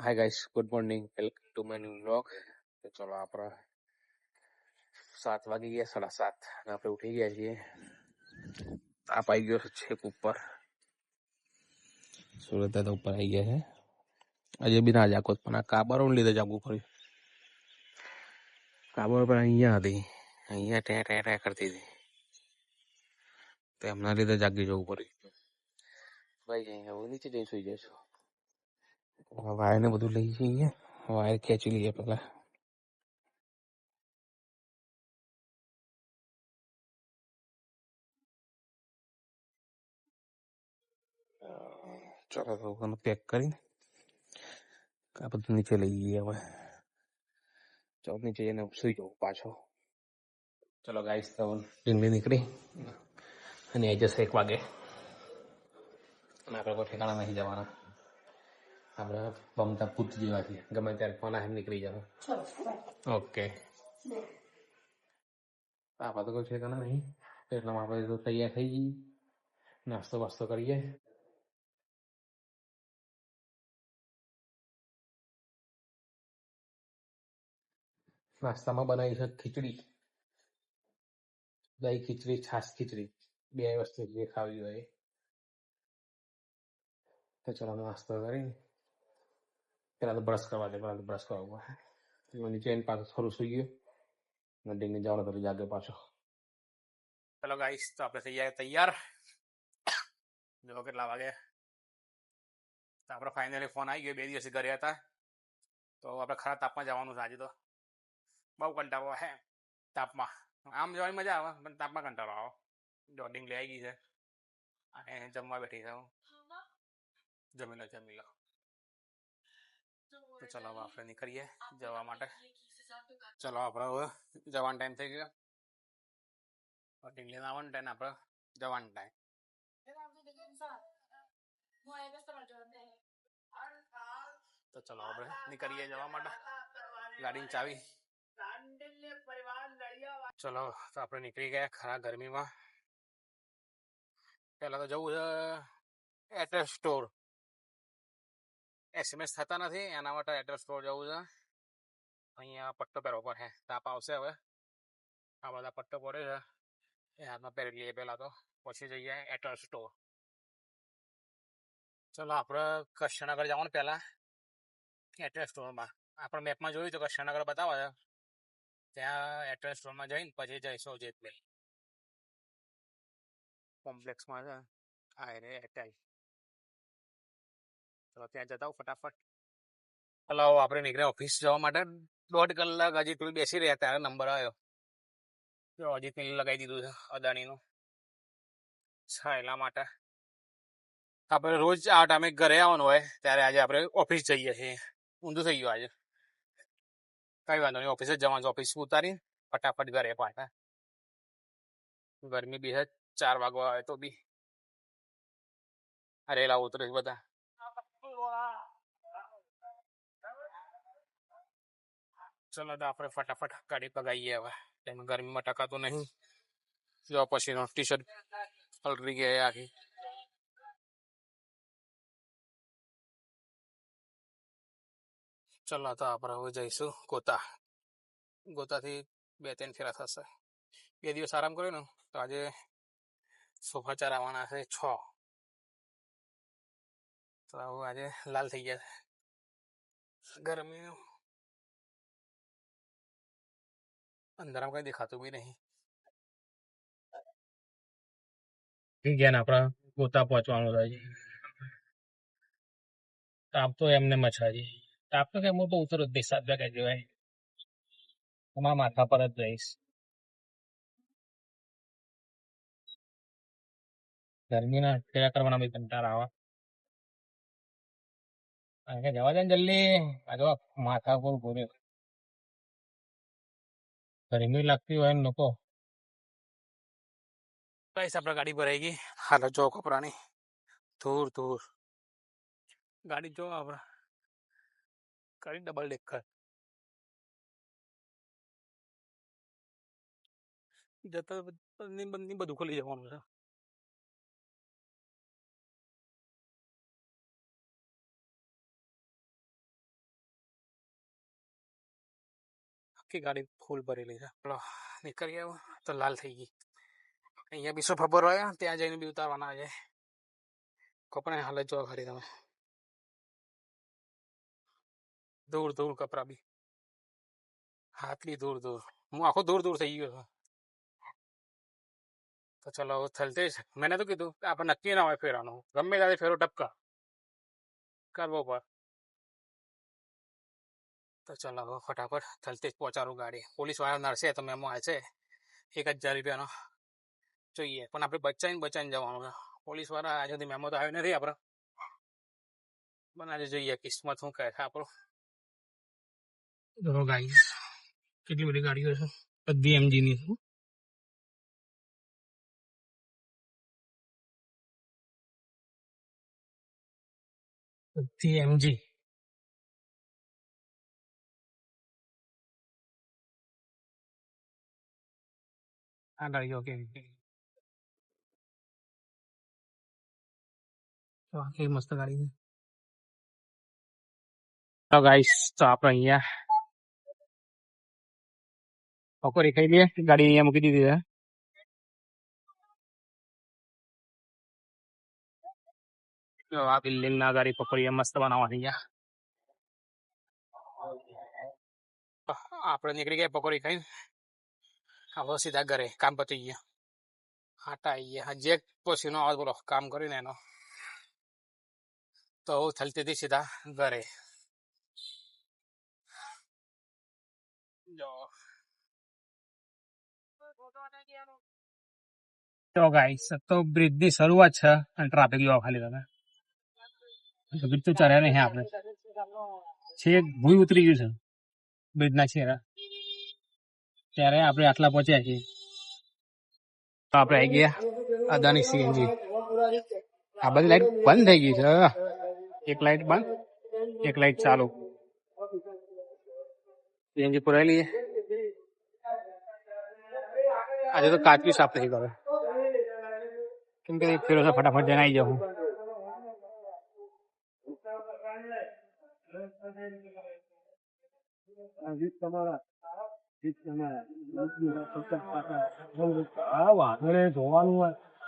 Hi guys, good morning, welcome to my new vlog. તો ચલો આપણે 7 વાગી ગયા, 7:30 અને આપણે ઉઠી ગયા છીએ. તાપ આવી ગયો છે છેક ઉપર, સુરત દાદા ઉપર આવી ગયા છે. આજે બી ના જાગો પણ આ કાબરો લીધે જાગવું પડ્યું. કાબરો પણ અહીંયા હતી, અહીંયા ટે કરતી હતી, તો એમના લીધે જાગી જવું પડ્યું. ભાઈ અહીંયા નીચે જઈને સુઈ જઈશું. વાયર ને બધું લઈ જઈએ, વાયર ખેંચી લઈએ પેલા. ચલો તો પેક કરી આ બધું નીચે લઈ જઈએ. હવે ચલો નીચે જઈને સુઈ જવું પાછો. ચલો ગાઈસ, તો ઢીંગલી નીકળી અને એ જશે 1 વાગે અને આપણે કોઈ ઠેકાણા નહીં જવાના. આપણે બમતા પૂત જેવા છીએ, ગમે ત્યારે ફોન આવે નીકળી જવા. ઓકે, આપણે તો કોઈ ઠેકાણા નહીં, એટલામાં આપણે તો તૈયાર થઈ જઈએ, નાસ્તો વાસ્તો કરીએ. નાસ્તામાં બનાવી છે ખીચડી, દહીં ખીચડી, છાશ ખીચડી, 2 વસ્તુ જે ખાવી હોય. તો ચલો નાસ્તો કરી. પેલા તો બ્રશ કરવા દે, પેલા તો બ્રશ કરવા નીચે પાછો થોડું સુઈ ગયો અને ડીંગી જવાનો તો જાગે પાછો. ચલો ગાઈસ, તો આપણે થઈ જાય તૈયાર. જો કેટલા વાગે, તો આપણે ફાઇનલી ફોન આવી ગયો. 2 દિવસ ઘરે હતા તો આપણે ખરા તાપમાં જવાનું છે. આજે તો બહુ કંટાળો હે તાપમાં. આમ જવાની મજા આવે પણ તાપમાં કંટાળો આવો. જોડિંગ લઈ આવી ગઈ છે અને જમવા બેઠી છે. જમી લો. તો ચલો હવે આપણે નીકળીએ જવા માટે. ચલો આપણે હવે જવાનો ટાઈમ થઈ ગયો. ઢીંગલી આવવાનો ટાઈમ, આપણે જવાનો ટાઈમ. તો ચલો આપણે નીકળીએ જવા માટે. ગાડીની ચાવી. ચલો તો આપણે નીકળી ગયા ખરા ગરમીમાં. પેલા તો જવું છે એરટેલ સ્ટોર. SMS થતા નથી, એના માટે એરટેલ સ્ટોર જવું છે. અહીંયા પટ્ટો પહેરવો પડે, તાપ આવશે હવે. આ બધા પટ્ટો પડે છે એ હાથમાં પહેરી લઈએ પહેલા, તો પછી જઈએ એરટેલ સ્ટોર. ચલો આપણે કૃષ્ણનગર જવાનું પહેલા એરટેલ સ્ટોરમાં. આપણે મેપમાં જોયું તો કૃષ્ણનગર બતાવે છે, ત્યાં એરટેલ સ્ટોરમાં જઈને પછી જઈશું જેતભાઈ કોમ્પ્લેક્સમાં છે. હા રે એરટેલ. ચલો ત્યાં જતા ફટાફટ. ચલો આપણે નીકળ્યા ઓફિસ જવા માટે. 1.5 કલાક હજી તું બેસી રહ્યા ત્યારે નંબર આવ્યો. અજીત ને લગાવી દીધું છે અદાણીનું. એટલા માટે આપણે રોજ આ ટાઈમે ઘરે આવવાનું હોય ત્યારે આજે આપણે ઓફિસ જઈએ છીએ. ઊંધું થઈ ગયું આજે. કઈ વાંધો નહીં, ઓફિસે જ જવાનું. ઓફિસ ઉતારી ફટાફટ ઘરે પાછા. ગરમી બી છે, 4 વાગવા આવે તો બી રેલા ઉતરે બધા. ચલો તો આપણે ફટાફટ ગાડી પગાઈએ હવે. ગરમીમાં ટકાતું નહીં. જો પછી ટી શર્ટ પલરી ગયા આખી. ચલો તો આપણે હવે જઈશું ગોતાથી 2-3 ફેરા થશે. 2 દિવસ આરામ કર્યો ને તો આજે સોફા ચરાવવાના છે 6. તો હવે આજે લાલ થઈ ગયા ગરમી. અંધારામાં કઈ દેખાતું બી નહીં. ગયા ને આપડા ગોતા પહોંચવાનું થાય. તાપ તો એમને મછાજી. તાપ તો કેમ તો ઉતર જ 7 વાગ્યા જેવાય. તમારા માથા પર જ જઈશ. ગરમીના ફેરા કરવાના બી કંટાળા આવે. જવા દે જલ્દી. આ જો માથા પર ભૂરે ગરમી લાગતી હોય ને લોકો. આપણે ગાડી ભરાઈ ગઈ. હાલ જો કપડાની ધૂર ગાડી જો આપણે કરી ડબલ ડેકર. જતા બધું ખોલી જવાનું છે. આખી ગાડી ફૂલ ભરેલી છે. ચલો નીકળી આવ્યો તો લાલ થઈ ગઈ. અહીંયા બી સોફા ભરવાયા, ત્યાં જઈને બી ઉતારવાના છે. કપડા હાલત જોવા ખરી તમે, દૂર દૂર કપડા બી, હાથલી દૂર દૂર, હું આખો દૂર દૂર થઈ ગયો છું. તો ચલો થલતે જ મેં તો કીધું આપણે નક્કી ના હોય ફેરવાનું, ગમે ત્યારે ફેરો ટપકા કરવો પર. તો ચલો હવે ફટાફટ થલતે જ પહોંચાડું ગાડી. પોલીસ વાળા નડશે તો મેમો આવે છે 1000 રૂપિયાનો જોઈએ, પણ આપણે બચાઈને જવાનું છે. પોલીસ વાળા આજે સુધી મેમો તો આવ્યો નથી આપણે, પણ આજે જોઈએ કિસ્મત શું કહે છે આપણું. જો ગાઈસ કેટલી બધી ગાડીઓ છે, બધી એમજીની છે. બધી એમજી. આ ગાડીઓ કેવી કેવી મસ્ત ગાડી છે. તો ગાઈસ તો આપણે અહીંયા પકોડી ખાઈ લઈએ, ગાડી અહીંયા મૂકી દીધી છે. જો આ બિલ્ડિંગ ના ગાડી પકોડી મસ્ત બનાવવાની છે. આપણે નીકળી ગયા પકોડી ખાઈને, હવે સીધા ઘરે, કામ પતી ગયા. હાટા આવી ગયા, હજી એક પછીનો આવાજ બોલો કામ કરીને એનો. તો થલતીથી સીધા ઘરે. તો ગાઈસ તો બ્રિજ ની શરૂઆત છે અને ટ્રાફિક જોવા ખાલી તમે. બ્રિજ તો ચડ્યા નહીં આપણે, છેક ભૂઈ ઉતરી ગયું છે બ્રિજ ના છેડા, ત્યારે આપણે આટલા પહોંચ્યા છીએ. તો આપણે આવી ગયા અદાની સીએનજી. આ બધી લાઈટ બંધ થઈ ગઈ છે, એક લાઈટ બંધ, એક લાઈટ ચાલુ. સીએનજી પુરાયેલી છે. આજે તો કાચ બી સાફ નહીં કરે, કેમ કે ફેરો છે, ફટાફટ જણાઈ જાઉં.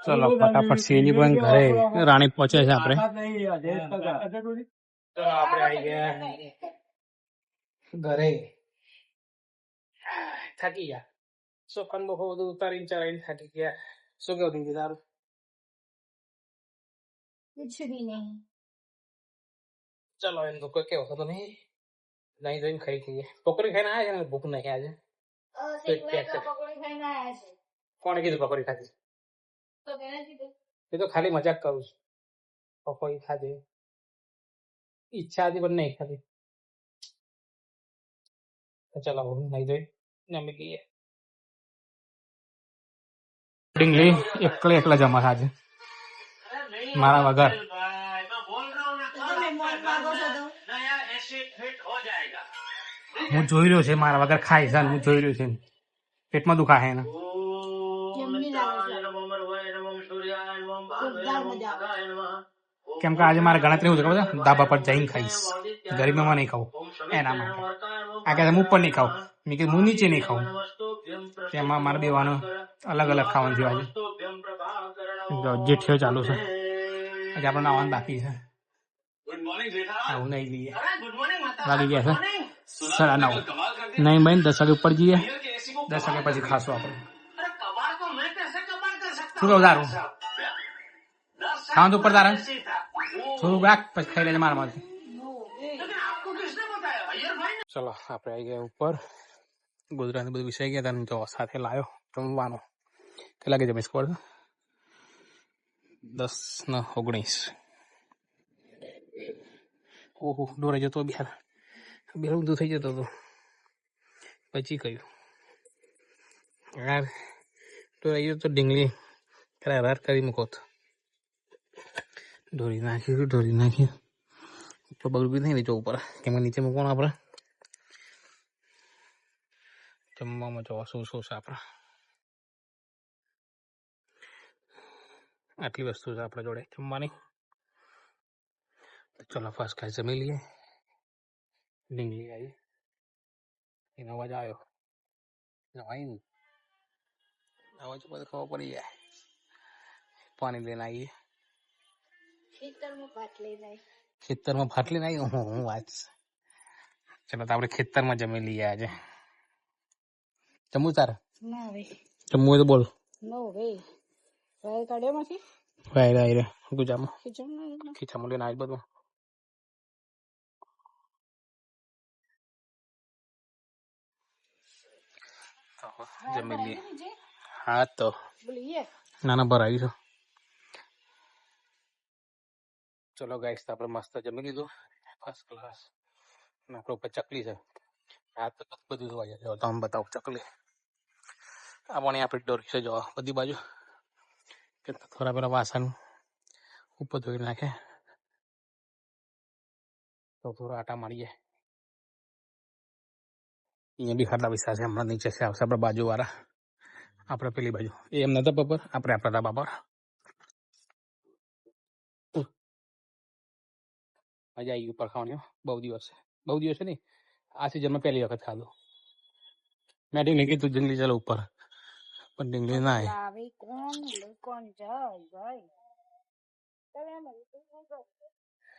ચલો ફટાફટ સીએનજી પણ ઘરે રાણી પહોંચે છે. આપણે આવી ગયા ઘરે, થાકી ગયા. સોફાન બહુ બધું ઉતારીને ચલાવીને થાકી ગયા. શું કેવું દીદી તારું? कुछ भी नहीं. चलो इन दुख के होता तो नहीं नहीं खाई थी पकौड़ी खाने आया है, भूख नहीं आज. पकौड़ी खाने आया है. કોણે કીધું પકોડી ખાધી? તો કેને કીધું? એ તો ખાલી મજાક કરું છું. પકોડી ખાધી, ઈચ્છા હતી પણ નહીં ખાધી. ચલો નહીં જોઈ જમી લઈએ. ડીંગલી એકલા જમા આજે મારા વગર. હું જોઈ રહ્યો છે મારા વગર ખાય છે, હું જોઈ રહ્યો છે પેટમાં દુખા હે ને. કેમ કે આજે મારે ગણતરી એવું છે ખબર છે, ધાબા પર જઈને ખાઈશ, ગરીબીમાં નહીં ખાવું એના માટે. આ કે હું ઉપર નહીં ખાવું, મેં કીધું હું નીચે નહીં ખાવું, તેમાં મારે બેવાનું અલગ અલગ ખાવાનું છે. આજે જેઠિયો ચાલુ છે, આજે આપણે નાવાનું બાકી છે. આવું નહીં લઈએ, વાગી ગયા છે 9:30. નહીં ભાઈ 10 વાગે ઉપર જઈએ, 10 વાગે પછી ખાશું આપણે. શું કહું તારું ખાવાનું ઉપર તારે થોડું બાક પછી ખાઈ લેજે મારામાંથી. ચલો આપણે આવી ગયા ઉપર, ગુજરાતી બધું વિષય ગયા તને જો સાથે લાવ્યો જમવાનો. કેટલા કે જમીશ ખબર 10:19. ઓહો દોરાઈ જતો બિહાર, બેર ઊંધું થઈ જતો હતો પછી કહ્યું યાર દોરાઈ ગયો તો ડીંગલી રાર કરી મૂકો. ઢોરી નાખ્યું ઉપર બગડું બી નહીં નીચે ઉપર, કેમ કે નીચે મૂકવાનું આપણે. જમવામાં જોવા શું છે આપણે, આટલી વસ્તુ છે આપણે જોડે જમવાની. ચલો ફર્સ્ટ ક્લાસ જમી લઈએ. ડીંગલી આવી એનો અવાજ આવ્યો. જવાય ને હવે તો બધું ખબર પડી જાય. પાણી લઈને આવીએ ખેતરમાં ભાત લઈને આવી. હું વાત ચલો તો આપણે ખેતરમાં જમી લઈએ આજે. જમવું તારે જમવું હોય તો બોલ. ગુજામાં ખીચામાં લઈને આવી બધું. જમી લઈએ. હા તો નાના ભરાવી છો. ચલો ગાઈસ તો આપણે મસ્ત જમી લીધું ફર્સ્ટ ક્લાસ. આપણે ઉપર ચકલી છે. હા તો બધું જોવા જાય. તમે બતાવો ચકલી. આ પણ આપણે ડોરી છે જો બધી બાજુ. થોડા પેલા વાસણ ઉપર ધોઈ નાખે તો થોડા આટા મારીએ. અહીંયા બી ખાટલા વિસ્તાર છે. હમણાં નીચે છે આવશે આપણા બાજુ વાળા. આપણે પેલી બાજુ એમ નતા બપોર આપણે આપણા બાપા મજા આવી ઉપર ખાવાની. બહુ દિવસ નહીં આ સિઝનમાં પહેલી વખત ખાધું. મેં ઢીંગલી કીધું જંગલી ચાલો ઉપર પણ ઢીંગલી ના આવી.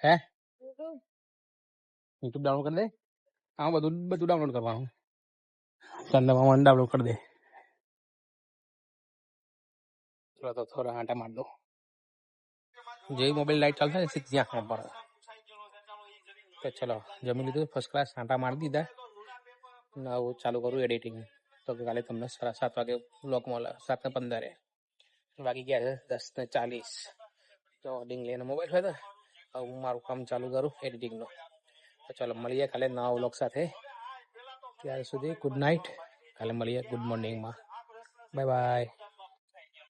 હે યુટ્યુબ ડાઉનલોડ કરી દે. હા બધું ડાઉનલોડ કરવાનું. ચંદામાં ડાઉનલોડ કરી દે. તો થોડા આંટા માર દો. જેવી મોબાઈલ લાઈટ ચાલશે ને સીધી આંખમાં પડે. તો ચલો જમી લીધું ફર્સ્ટ ક્લાસ. આંટા મારી દીધા. હું ચાલુ કરું એડિટિંગ. તો કાલે તમને 7:30 વાગે વ્લોગ મળે. 7:15 વાગી ગયા છે. 10:40. તો ડીંગલીનો મોબાઈલ હોય તો હું મારું કામ ચાલુ કરું એડિટિંગનું. તો ચલો મળીએ કાલે નવા વ્લોગ સાથે. ત્યાર સુધી ગુડ નાઇટ. કાલે મળીએ ગુડ મોર્નિંગમાં. Bye bye.